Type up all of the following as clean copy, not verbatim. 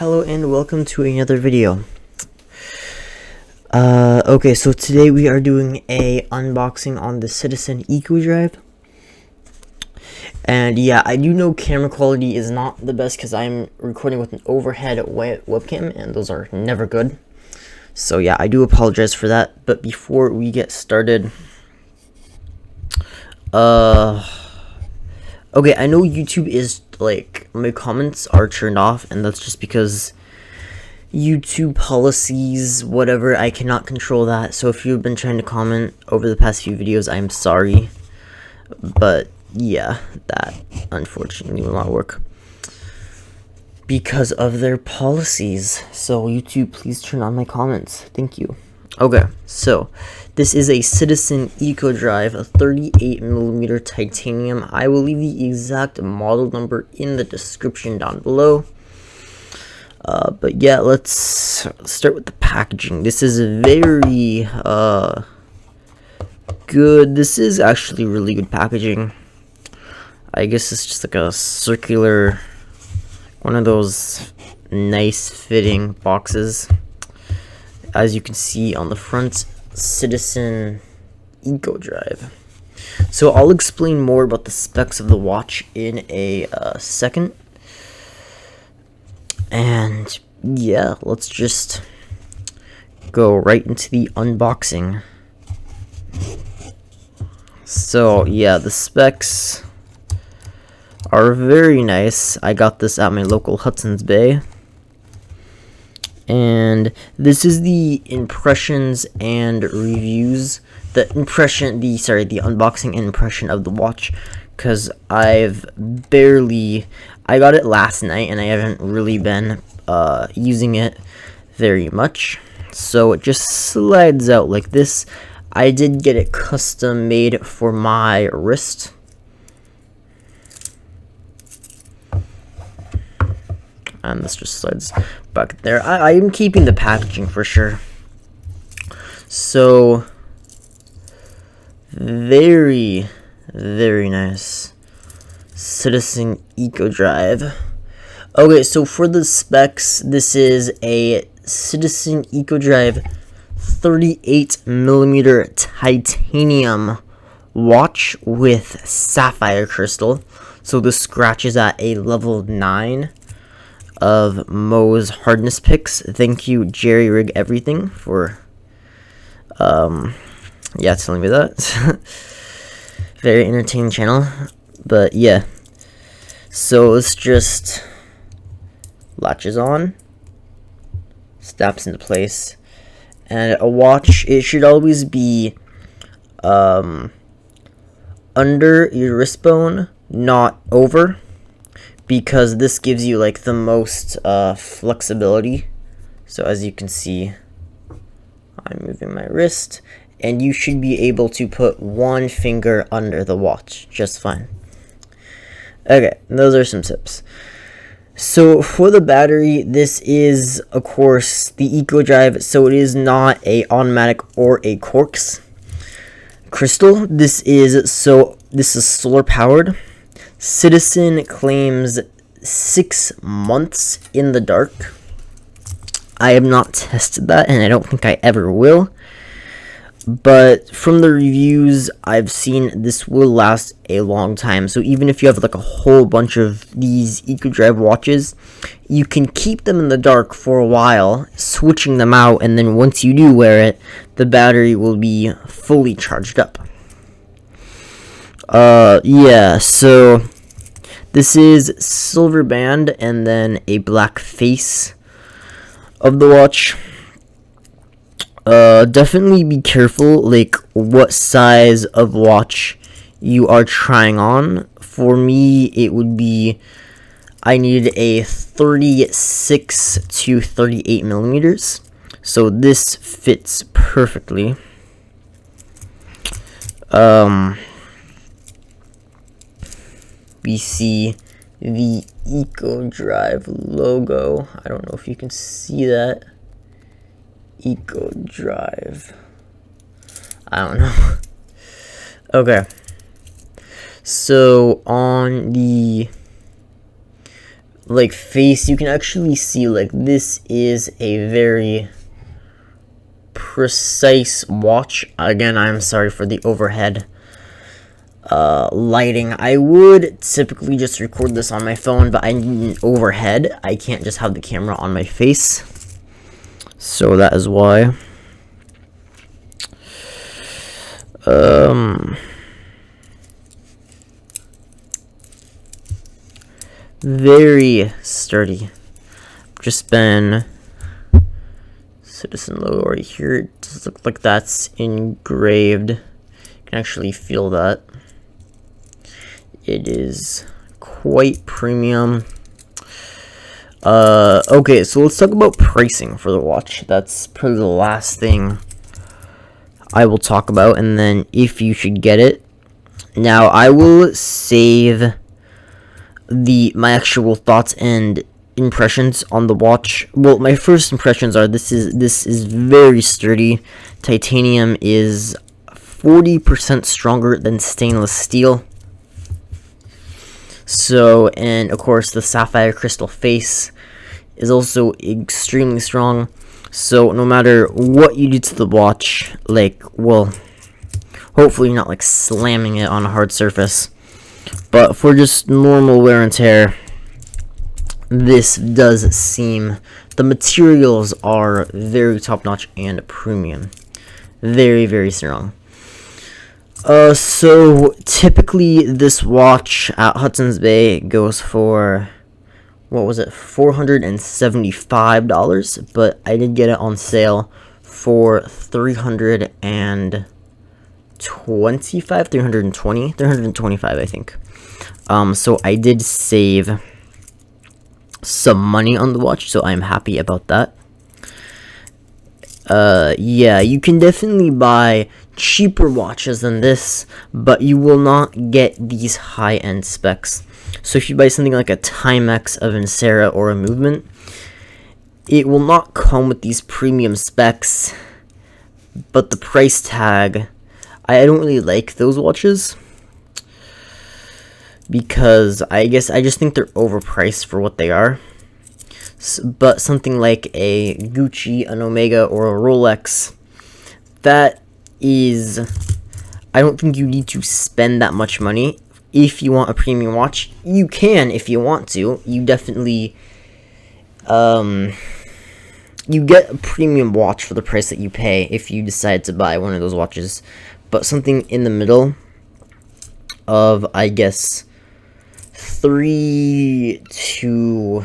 Hello and welcome to another video. Okay, so today we are doing a unboxing on the Citizen Eco-Drive. And yeah, I do know camera quality is not the best because I'm recording with an overhead webcam and those are never good. So yeah, I do apologize for that. But before we get started, okay, I know YouTube is like, my comments are turned off, and that's just because YouTube policies, whatever, I cannot control that. So if you've been trying to comment over the past few videos, I'm sorry, but yeah, that unfortunately will not work because of their policies. So YouTube, please turn on my comments, thank you. Okay, so this is a Citizen Eco-Drive, a 38mm titanium. I will leave the exact model number in the description down below. But yeah, let's start with the packaging. This is very good. This is actually really good packaging. I guess it's just like a circular, one of those nice fitting boxes. As you can see on the front, Citizen Eco-Drive. So I'll explain more about the specs of the watch in a second. And yeah, let's just go right into the unboxing. So yeah, the specs are very nice. I got this at my local Hudson's Bay. And this is the impressions and reviews, the unboxing and impression of the watch, because I got it last night and I haven't really been using it very much. So it just slides out like this. I did get it custom made for my wrist. And this just slides back there. I am keeping the packaging for sure. So very, very nice. Citizen Eco-Drive. Okay, so for the specs, this is a Citizen Eco-Drive 38mm titanium watch with sapphire crystal. So this scratches at a level 9 of Mohs hardness picks. Thank you, Jerry Rig Everything, for yeah, telling me that. Very entertaining channel. But yeah, so it's just latches on, snaps into place, and a watch, it should always be under your wrist bone, not over, because this gives you like the most flexibility. So as you can see, I'm moving my wrist, and you should be able to put one finger under the watch just fine. Okay, those are some tips. So for the battery, this is of course the Eco-Drive, so it is not a automatic or a quartz crystal. This is solar powered. Citizen claims 6 months in the dark. I have not tested that, and I don't think I ever will. But from the reviews I've seen, this will last a long time. So even if you have like a whole bunch of these Eco-Drive watches, you can keep them in the dark for a while, switching them out, and then once you do wear it, the battery will be fully charged up. Yeah, so this is silver band and then a black face of the watch. Definitely be careful like what size of watch you are trying on. For me, it would be, I needed a 36 to 38 millimeters, so this fits perfectly. We see the Eco-Drive logo. I don't know if you can see that. Eco-Drive. I don't know. Okay. So on the like face, you can actually see like this is a very precise watch. Again, I'm sorry for the overhead lighting. I would typically just record this on my phone, but I need an overhead. I can't just have the camera on my face, so that is why. Very sturdy. Just been Citizen logo right here. It does look like that's engraved. You can actually feel that. It is quite premium. Okay, so let's talk about pricing for the watch. That's probably the last thing I will talk about, and then if you should get it. Now, I will save my actual thoughts and impressions on the watch. Well, my first impressions are this is very sturdy. Titanium is 40% stronger than stainless steel. So, and of course the sapphire crystal face is also extremely strong. So no matter what you do to the watch, like, well, hopefully you're not like slamming it on a hard surface, but for just normal wear and tear, this does seem, the materials are very top-notch and premium. Very, very strong. So typically this watch at Hudson's Bay goes for, what was it, $475, but I did get it on sale for $325, $325, I think. So I did save some money on the watch, so I'm happy about that. Yeah, you can definitely buy cheaper watches than this, but you will not get these high-end specs. So if you buy something like a Timex, a Vincera, or a Movement, it will not come with these premium specs, but the price tag, I don't really like those watches, because I just think they're overpriced for what they are. But something like a Gucci, an Omega, or a Rolex, that is, I don't think you need to spend that much money. If you want a premium watch, you can if you want to. You definitely, you get a premium watch for the price that you pay if you decide to buy one of those watches. But something in the middle of, I guess, 3 to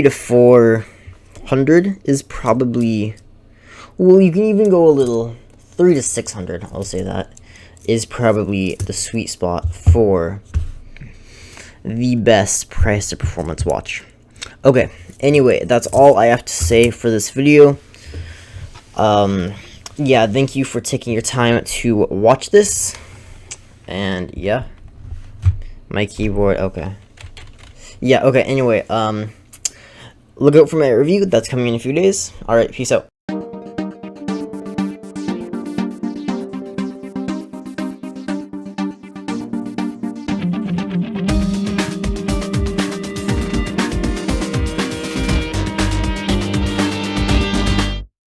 400 is probably, well, you can even go a little, 3 to 600, I'll say that, is probably the sweet spot for the best price to performance watch. Okay, anyway, that's all I have to say for this video. Yeah, thank you for taking your time to watch this, and yeah, my keyboard, okay. Yeah, okay, anyway, look out for my review, that's coming in a few days. Alright, peace out.